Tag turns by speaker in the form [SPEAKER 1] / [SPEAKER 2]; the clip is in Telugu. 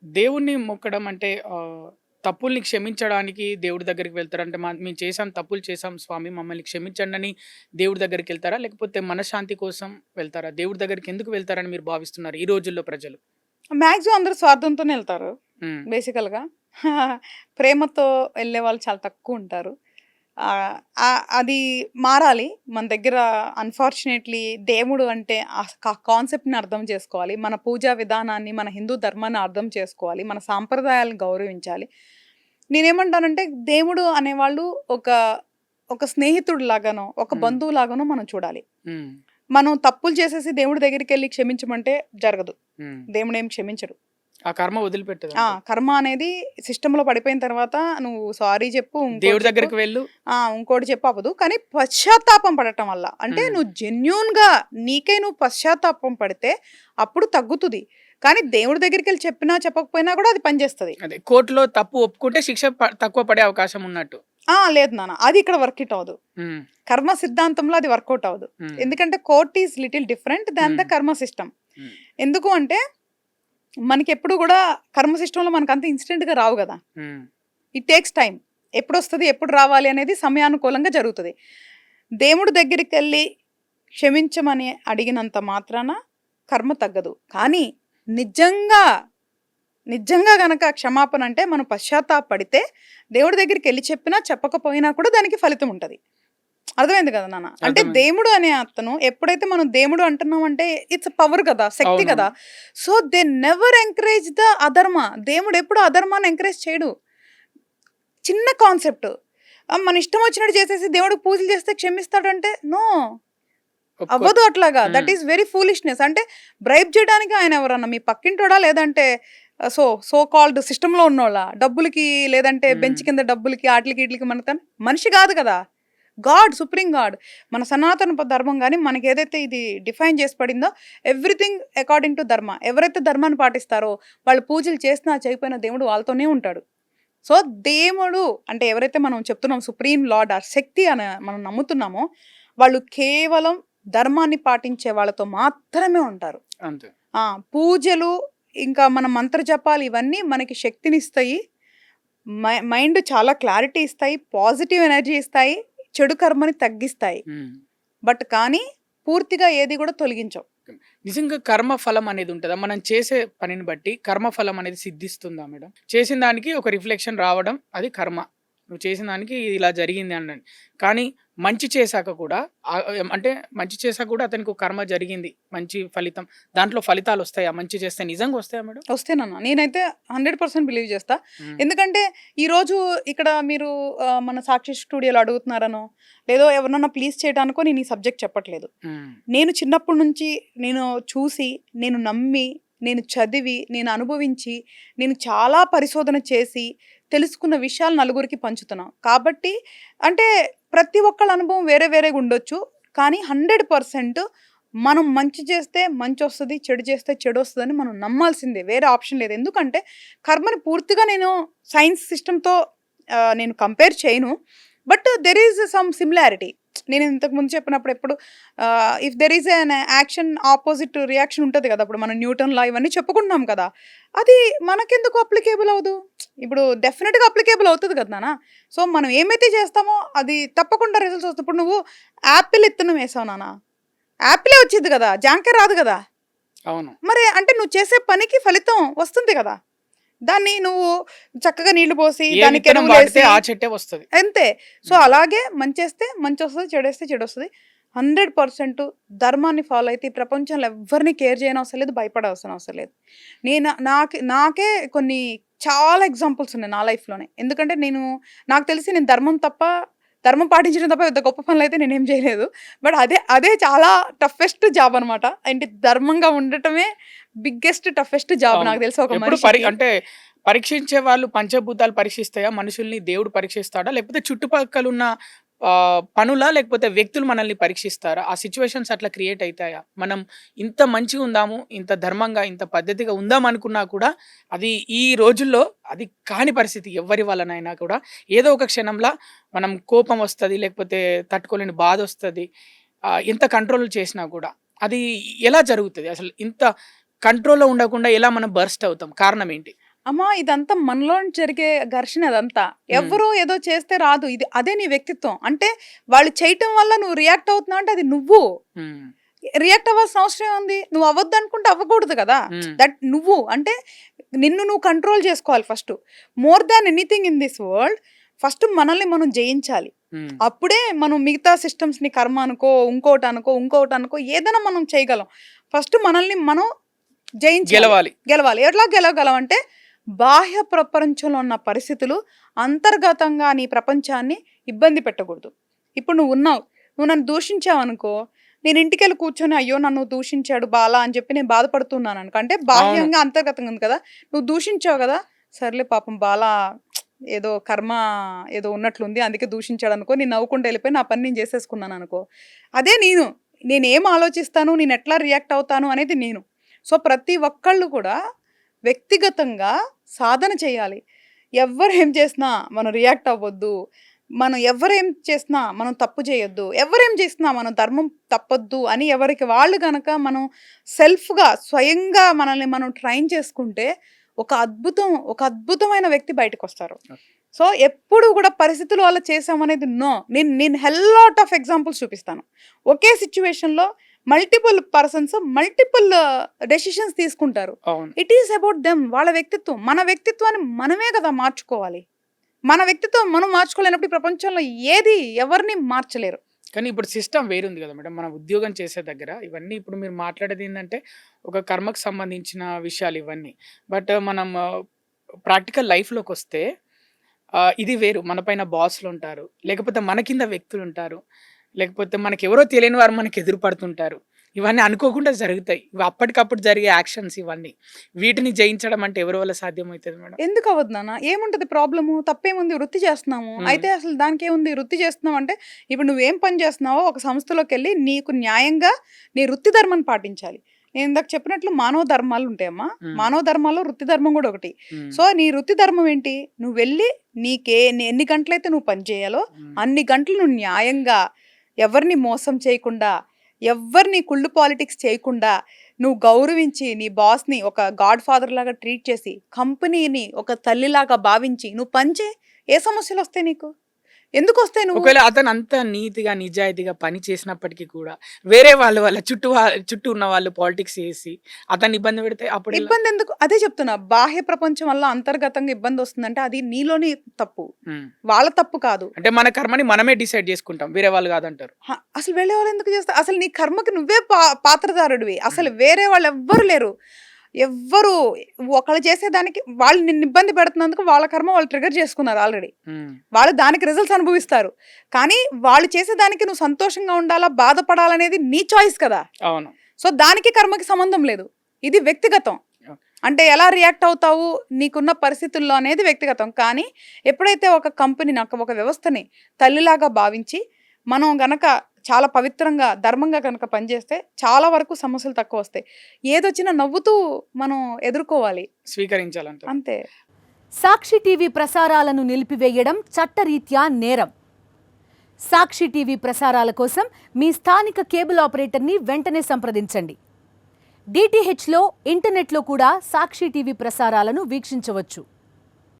[SPEAKER 1] దేవుణ్ణి మొక్కడం అంటే తప్పుల్ని క్షమించడానికి దేవుడి దగ్గరికి వెళ్తారా? అంటే మేము చేసాం, తప్పులు చేసాం స్వామి మమ్మల్ని క్షమించండని దేవుడి దగ్గరికెళ్తారా? లేకపోతే మనశ్శాంతి కోసం వెళ్తారా? దేవుడి దగ్గరికి ఎందుకు వెళ్తారని మీరు భావిస్తున్నారు ఈ రోజుల్లో ప్రజలు?
[SPEAKER 2] మాక్సిమం అందరూ స్వార్థంతోనే వెళ్తారు
[SPEAKER 1] హ్మ్.
[SPEAKER 2] బేసికల్‌గా. ప్రేమతో ఎళ్ళేవాళ్ళు చాలా తక్కువుంటారు. అది మారాలి. మన దగ్గర అన్‌ఫార్చునేట్‌లీ దేవుడు అంటే కాన్సెప్ట్‌ని అర్థం చేసుకోవాలి. మన పూజా విధానాన్ని, మన హిందూ ధర్మాన్ని అర్థం చేసుకోవాలి. మన సాంప్రదాయాలను గౌరవించాలి. నేనేమంటానంటే దేవుడు అనేవాళ్ళు ఒక ఒక స్నేహితుడిలాగానో, ఒక
[SPEAKER 1] హ్మ్.
[SPEAKER 2] బంధువులాగానో మనం చూడాలి.
[SPEAKER 1] హ్మ్.
[SPEAKER 2] మనం తప్పులు చేసేసి దేవుడి దగ్గరికెళ్ళి క్షమించమంటే జరగదు.
[SPEAKER 1] హ్మ్.
[SPEAKER 2] దేవుడేం క్షమించడు.
[SPEAKER 1] ఆ కర్మ వదిలిపెట్టదంటారు.
[SPEAKER 2] కర్మ అనేది సిస్టమ్‌లో పడిపోయిన తర్వాత నువ్వు సారీ చెప్పు, ఇంకోటి
[SPEAKER 1] దేవుడి
[SPEAKER 2] చెప్పు,
[SPEAKER 1] దగ్గరికి వెళ్ళు.
[SPEAKER 2] ఇంకోటి చెప్పు అవ్వదు. కానీ పశ్చాత్తాపం పడటం వల్ల అంటే
[SPEAKER 1] హ్మ్.
[SPEAKER 2] నువ్వు జెన్యూన్‌గా నీకై నువ్వు పశ్చాత్తాపం పడితే అప్పుడు తగ్గుతుది. కానీ దేవుడి దగ్గరికెళ్ళి చెప్పినా, చెప్పకపోయినా కూడా అది పనిచేస్తది.
[SPEAKER 1] అదే కోర్ట్‌లో తప్పు ఒప్పుకుంటే శిక్ష తక్కువ పడే అవకాశం ఉన్నట్టు.
[SPEAKER 2] లేదు నాన్న. అది ఇక్కడ వర్కౌట్ అవ్వదు.
[SPEAKER 1] హ్మ్.
[SPEAKER 2] కర్మ సిద్ధాంతంలో అది వర్కౌట్ అవ్వదు.
[SPEAKER 1] హ్మ్.
[SPEAKER 2] ఎందుకంటే court is little different than the
[SPEAKER 1] హ్మ్.
[SPEAKER 2] కర్మ సిస్టమ్.
[SPEAKER 1] హ్మ్.
[SPEAKER 2] ఎందుకు అంటే మనకెప్పుడు కూడా కర్మ సిస్టమ్‌లో మనకంత ఇన్‌స్టంట్‌గా రావు గదా!
[SPEAKER 1] హ్మ్.
[SPEAKER 2] It takes time. ఎప్పుడొస్తది, ఎప్పుడు రావాలి అనేది సమయానుకూలంగా జరుగుతది. దేవుడి దగ్గరికెళ్ళి క్షమించమని అడిగినంత మాత్రాన కర్మ తగ్గదు. కానీ నిజంగా, నిజంగా గనక క్షమాపణ అంటే మనం పశ్చాత్తాపపడితే దేవుడి దగ్గరికెళ్ళి చెప్పినా, చెప్పకపోయినా కూడా దానికి ఫలితం ఉంటది. అర్థమైంది కదా నాన్న? అంటే
[SPEAKER 1] అర్థమైంది.
[SPEAKER 2] దేవుడు అనే అతను ఎప్పుడైతే మనం దేవుడు అంటున్నామంటే ఇట్స్ పవర్ కదా! శక్తి
[SPEAKER 1] అవునవును.
[SPEAKER 2] కదా! So, they never encourage the అధర్మ. దేవుడు ఎప్పుడు అధర్మాన్ని ఎంకరేజ్ చేయడు. చిన్న కాన్సెప్ట్. మన ఇష్టం వచ్చినట్టు చేసేసి దేవుడికి పూజలు చేస్తే క్షమిస్తాడంటే నో.
[SPEAKER 1] ఒప్పుకోరు.
[SPEAKER 2] అవ్వదు అట్లాగా. దట్
[SPEAKER 1] హ్మ్.
[SPEAKER 2] Is very foolishness. అంటే బ్రైబ్ చేయడానికి ఆయన ఎవరన్నా మీ పక్కింటోడా? లేదంటే సో కాల్డ్ సిస్టమ్‌లో ఉన్నోళ్ళా? డబ్బులకి లేదంటే
[SPEAKER 1] హ్మ్.
[SPEAKER 2] బెంచ్ కింద డబ్బులకి ఆటిలకి ఈటిలకి మనిషి కాదు కదా! God, supreme God. మన సనాతన ధర్మం గాని మనకేదైతే ఇది డిఫైన్ చేసి పడిందో ఎవ్రీథింగ్ అకార్డింగ్ టు ధర్మ. ఎవరైతే ధర్మాన్ని పాటిస్తారో వాళ్ళు పూజలు చేసినా చేయకపోయినా దేవుడు వాళ్ళతోనే ఉంటాడు. సో, దేవుడు అంటే ఎవరైతే మనం చెప్తున్నాం సుప్రీం లార్డ్ ఆ శక్తి అని మనం నమ్ముతున్నామో వాళ్ళు కేవలం ధర్మాన్ని పాటించే వాళ్ళతో మాత్రమే ఉంటారు.
[SPEAKER 1] అంతే.
[SPEAKER 2] ఆ! పూజలు ఇంకా మన మంత్ర జపాలు ఇవన్నీ మనకి శక్తినిస్తాయి. మైండ్ చాలా క్లారిటీ ఇస్తాయి. పాజిటివ్ ఎనర్జీ ఇస్తాయి. చెడు కర్మని తగ్గిస్తాయి.
[SPEAKER 1] హ్మ్.
[SPEAKER 2] బట్ కానీ పూర్తిగా ఏది కూడా తొలగించవు.
[SPEAKER 1] నిజంగా కర్మ ఫలం అనేది ఉంటదా? మనం చేసే పనిని బట్టి కర్మ ఫలం అనేది సిద్ధిస్తుందా మేడం? చేసిన దానికి ఒక రిఫ్లెక్షన్ రావడం అది కర్మ. నువ్వు చేసిన దానికి ఇలా జరిగింది అనండి. కానీ మంచి చేశాక కూడా అంటే మంచి చేశాక కూడా అతనికి ఒక కర్మ జరిగింది. మంచి ఫలితం. దాంట్లో ఫలితాలొస్తాయా? మంచి చేస్తే నిజంగా వస్తాయా మేడం?
[SPEAKER 2] వస్తేనన్నా నేనైతే 100% బిలీవ్ చేస్తా.
[SPEAKER 1] హ్మ్.
[SPEAKER 2] ఎందుకంటే ఈరోజు ఇక్కడ మీరు మన సాక్షి స్టూడియోలో అడుగుతున్నారనో, లేదో ఎవరినన్నా ప్లీజ్ చేయడానికో నేను ఈ సబ్జెక్ట్ చెప్పట్లేదు.
[SPEAKER 1] హ్మ్.
[SPEAKER 2] నేను చిన్నప్పటి నుంచి నేను చూసి, నేను నమ్మి, నేను చదివి, నేను అనుభవించి, నేను చాలా పరిశోధన చేసి, తెలుసుకున్న విషయాలు నలుగురికి పంచుతున్నా. కాబట్టి అంటే ప్రతి ఒక్కళ్ళ అనుభవం వేరే వేరేగా ఉండొచ్చు. కానీ 100% మనం మంచి చేస్తే మంచొస్తది, చెడు చేస్తే చెడొస్తదని మనం నమ్మాల్సిందే. వేరే ఆప్షన్ లేదు. ఎందుకంటే కర్మని పూర్తిగా నేను సైన్స్ సిస్టమ్‌తో నేను కంపేర్ చేయను. But there is some similarity. నేను ఇంతకు ముందు చెప్పినప్పుడు ఎప్పుడు if there is an action opposite reaction ఉంటది కదా! ఇప్పుడు మనం న్యూటన్ లా ఇవన్నీ చెప్పుకుంటున్నాం కదా! అది మనకెందుకు అప్లికేబుల్ అవ్వదు? ఇప్పుడు డెఫినిట్‌గా అప్లికేబుల్ అవుతది కదా నాన్న! సో, మనం ఏమైతే చేస్తామో అది తప్పకుండా రిజల్ట్స్ వస్తాయి. ఇప్పుడు నువ్వు యాపిల్ ఇత్తనం వేసావు నాన్న. యాపిలే వచ్చిద్ది కదా! జాంకాయ రాదు కదా!
[SPEAKER 1] అవును.
[SPEAKER 2] మరి అంటే నువ్వు చేసే పనికి ఫలితం వస్తుంది కదా! దాన్ని నువ్వు చక్కగా నీళ్లు పోసి,
[SPEAKER 1] ఏ
[SPEAKER 2] దానికి
[SPEAKER 1] విత్తనం వాడితే
[SPEAKER 2] ఎరువులేసి
[SPEAKER 1] ఆ చెట్టే వస్తది.
[SPEAKER 2] అంతే. సో,
[SPEAKER 1] హ్మ్.
[SPEAKER 2] అలాగే మంచేస్తే మంచొస్తది, చెడేస్తే చెడొస్తది. 100% ధర్మాన్ని ఫాలో అయితే ఈ ప్రపంచంలో ఎవ్వరిని కేర్ చేయనవసరం లేదు, భయపడవసరం అవసరం లేదు. నాకే కొన్ని చాలా ఎగ్జాంపుల్స్ ఉన్నాయి నా లైఫ్‌లోనే. ఎందుకంటే నాకు తెలిసి నేను ధర్మం పాటించడం తప్ప పెద్ద గొప్ప పనులైతే నేనేం చేయలేదు. బట్ అదే చాలా టఫెస్ట్ జాబ్ అనమాట. అంటే ధర్మంగా ఉండటమే బిగ్గెస్ట్, టఫెస్ట్ జాబ్
[SPEAKER 1] అవును.
[SPEAKER 2] నాకు తెలిసి ఒక
[SPEAKER 1] ఎప్పుడు
[SPEAKER 2] మనిషికి.
[SPEAKER 1] అంటే పరీక్షించే వాళ్ళు పంచభూతాలు పరీక్షిస్తాయా? మనుషుల్ని దేవుడు పరీక్షిస్తాడా? లేకపోతే చుట్టుపక్కలున్న పనులా? లేకపోతే వ్యక్తులు మనల్ని పరీక్షిస్తారా? ఆ సిట్యుయేషన్స్ అట్లా క్రియేట్ అయితాయా? మనం ఇంత మంచిగుందాము, ఇంత ధర్మంగా, ఇంత పద్ధతిగా ఉందాం అనుకున్నా కూడా అది ఈ రోజుల్లో అది కాని పరిస్థితి ఎవ్వరి వల్లనైనా కూడా ఏదో ఒక క్షణంలో మనం కోపం వస్తది. లేకపోతే తట్టుకోలేని బాధొస్తది. ఎంత కంట్రోల్ చేసినా కూడా. అది ఎలా జరుగుతది? అసలు ఇంత కంట్రోల్‌లో ఉండకుండా ఎలా మనం బర్స్ట్ అవుతాం? కారణం ఏంటి?
[SPEAKER 2] అమ్మా ఇదంతా మనలో జరిగే ఘర్షణ అదంతా. ఎవ్వరో ఏదో చేస్తే రాదు. అదే నీ వ్యక్తిత్వం. అంటే వాళ్ళు చేయటం వల్ల నువ్వు రియాక్ట్ అవుతున్నావు అంటే అది నువ్వు.
[SPEAKER 1] ఉమ్,
[SPEAKER 2] రియాక్ట్ అవ్వాల్సిన అవసరం ఏముంది? నువ్వు అవ్వద్దు అనుకుంటే అవ్వకూడదు కదా!
[SPEAKER 1] ఉమ్,
[SPEAKER 2] దట్ నువ్వు. అంటే నిన్ను నువ్వు కంట్రోల్ చేసుకోవాలి first. More than anything in this world first మనల్ని మనం జయించాలి.
[SPEAKER 1] ఉమ్,
[SPEAKER 2] అప్పుడే మనం మిగతా సిస్టమ్స్‌ని కర్మ అనుకో, ఇంకోటి అనుకో ఏదైనా మనం చేయగలం. ఫస్ట్ మనల్ని మనం జయించాలి.
[SPEAKER 1] గెలవాలి.
[SPEAKER 2] ఎట్లా గెలవగలం అంటే బాహ్య ప్రపంచంలో ఉన్న పరిస్థితులు అంతర్గతంగా నీ ప్రపంచాన్ని ఇబ్బంది పెట్టకూడదు. ఇప్పుడు నువ్వు నన్ను దూషించావనుకో, నేను ఇంటికెళ్ళి కూర్చొని అయ్యో నన్ను దూషించాడు బాలా అని చెప్పి నేను బాధపడుతున్నాను అనుకో, అంటే బాహ్యంగా అంతర్గతంగా ఉంది కదా, నువ్వు దూషించావు కదా, సర్లే పాపం బాలా ఏదో కర్మ ఏదో ఉన్నట్లుంది అందుకే దూషించాడు అనుకో, నేను నవ్వుకుంటూ వెళ్ళిపోయి నా పని నేను చేసేసుకున్నాను అనుకో. అదే నేనేం ఆలోచిస్తాను, నేను ఎట్లా రియాక్ట్ అవుతాను అనేది నేను. సో ప్రతి ఒక్కళ్ళు కూడా వ్యక్తిగతంగా సాధన చేయాలి. ఎవ్వరు ఏం చేసినా మనం రియాక్ట్ అవ్వద్దు. మనం ఎవరేం చేసినా మనం తప్పు చేయొద్దు. ఎవరేం చేసినా మనం ధర్మం తప్పొద్దు అని ఎవరికి వాళ్ళు గనక మనం సెల్ఫ్‌గా స్వయంగా మనల్ని మనం ట్రైన్ చేసుకుంటే ఒక అద్భుతమైన వ్యక్తి బయటకొస్తారు. సో ఎప్పుడు కూడా పరిస్థితుల వల్ల చేసామనేది నో. నేను హెల్ లాట్ ఆఫ్ ఎగ్జాంపుల్స్ చూపిస్తాను. ఒకే సిచ్యువేషన్‌లో మల్టిపుల్ పర్సన్స్ మల్టిపుల్ డెసిషన్స్ తీసుకుంటారు.
[SPEAKER 1] అవును.
[SPEAKER 2] It is about them. వాళ్ళ వ్యక్తిత్వం. మన వ్యక్తిత్వాన్ని మనమే కదా మార్చుకోవాలి. మన వ్యక్తిత్వం మనం మార్చుకోలేనప్పుడు ఈ ప్రపంచంలో ఎవరిని మార్చలేరు.
[SPEAKER 1] కానీ ఇప్పుడు సిస్టమ్ వేరుంది కదా మేడం. మనం ఉద్యోగం చేసే దగ్గర ఇవన్నీ ఇప్పుడు మీరు మాట్లాడేది ఏంటంటే ఒక కర్మకు సంబంధించిన విషయాలు ఇవన్నీ. బట్ మనం ప్రాక్టికల్ లైఫ్‌లోకి వస్తే ఇది వేరు. మన పైన బాస్‌లు ఉంటారు. లేకపోతే మన కింద వ్యక్తులు ఉంటారు. లేకపోతే మనకెవరో తెలియని వారు మనకు ఎదురు పడుతుంటారు. ఇవన్నీ అనుకోకుండా జరుగుతాయి. ఇవి అప్పటికప్పుడు జరిగే యాక్షన్స్ ఇవన్నీ. వీటిని జయించడం అంటే ఎవరి వల్ల సాధ్యమవుతది మేడం?
[SPEAKER 2] ఎందుకు అవ్వదు నాన్న? ఏముంటది ప్రాబ్లము? తప్పేముంది? వృత్తి చేస్తున్నాము. అయితే అసలు దానికేముంది? వృత్తి చేస్తున్నావు అంటే ఇప్పుడు నువ్వేం పని చేస్తున్నావో ఒక సంస్థలోకెళ్ళి నీకు న్యాయంగా నీ వృత్తి ధర్మాన్ని పాటించాలి. నేను ఇందాక చెప్పినట్లు మానవ ధర్మాలు ఉంటాయమ్మా. మానవ ధర్మాల్లో వృత్తి ధర్మం కూడా ఒకటి. సో నీ వృత్తి ధర్మం ఏంటి? నువ్వు వెళ్ళి ఎన్ని గంటలైతే నువ్వు పని చేయాలో అన్ని గంటలు నువ్వు న్యాయంగా, ఎవరిని మోసం చేయకుండా, ఎవరిని కుళ్ళు పాలిటిక్స్ చేయకుండా, నువ్వు గౌరవించి నీ బాస్ని ఒక గాడ్ ఫాదర్ లాగా ట్రీట్ చేసి, కంపెనీని ఒక తల్లిలాగా భావించి నువ్వు పని చేయి. ఏ సమస్యలు వస్తాయి నీకు? ఎందుకు వస్తాయి? నువ్వు
[SPEAKER 1] ఒకవేళ అతను అంత నీతిగా నిజాయితీగా పని చేసినప్పటికీ కూడా వేరే వాళ్ళ చుట్టూ ఉన్న వాళ్ళు పాలిటిక్స్ చేసి అతన్ని ఇబ్బంది పెడితే అప్పుడు
[SPEAKER 2] ఇబ్బంది ఎందుకు? అదే చెప్తున్నా. బాహ్య ప్రపంచం వల్ల అంతర్గతంగా ఇబ్బంది వస్తుందంటే అది నీలోని తప్పు, వాళ్ళ తప్పు కాదు.
[SPEAKER 1] అంటే మన కర్మని మనమే డిసైడ్ చేసుకుంటాం, వేరే వాళ్ళు కాదంటారు.
[SPEAKER 2] అసలు వేరే వాళ్ళు ఎందుకు చేస్తారు? అసలు నీ కర్మకి నువ్వే పాత్రదారుడివి. అసలు వేరే వాళ్ళు ఎవ్వరు లేరు. ఎవ్వరు ఒకళ్ళు చేసేదానికి వాళ్ళు నిన్ను ఇబ్బంది పెడుతున్నందుకు వాళ్ళ కర్మ వాళ్ళు ట్రిగర్ చేసుకున్నారు ఆల్రెడీ. వాళ్ళు దానికి రిజల్ట్స్ అనుభవిస్తారు. కానీ వాళ్ళు చేసేదానికి నువ్వు సంతోషంగా ఉండాలా, బాధపడాలనేది నీ చాయిస్ కదా.
[SPEAKER 1] అవును.
[SPEAKER 2] సో దానికి కర్మకి సంబంధం లేదు. ఇది వ్యక్తిగతం. అంటే ఎలా రియాక్ట్ అవుతావు నీకున్న పరిస్థితుల్లో అనేది వ్యక్తిగతం. కానీ ఎప్పుడైతే ఒక కంపెనీని, ఒక వ్యవస్థని తల్లిలాగా భావించి మనం గనక చాలా పవిత్రంగా, ధర్మంగా కనుక పనిచేస్తే చాలా వరకు సమస్యలు తక్కువ వస్తాయి. ఏదొచ్చినా నవ్వుతూ మనం ఎదుర్కోవాలి,
[SPEAKER 1] స్వీకరించాలంట.
[SPEAKER 2] అంతే.
[SPEAKER 3] సాక్షి టీవీ ప్రసారాలను నిలిపివేయడం చట్టరీత్యా నేరం. సాక్షి టీవీ ప్రసారాల కోసం మీ స్థానిక కేబుల్ ఆపరేటర్ని వెంటనే సంప్రదించండి. DTHలో, ఇంటర్నెట్లో కూడా సాక్షి టీవీ ప్రసారాలను వీక్షించవచ్చు.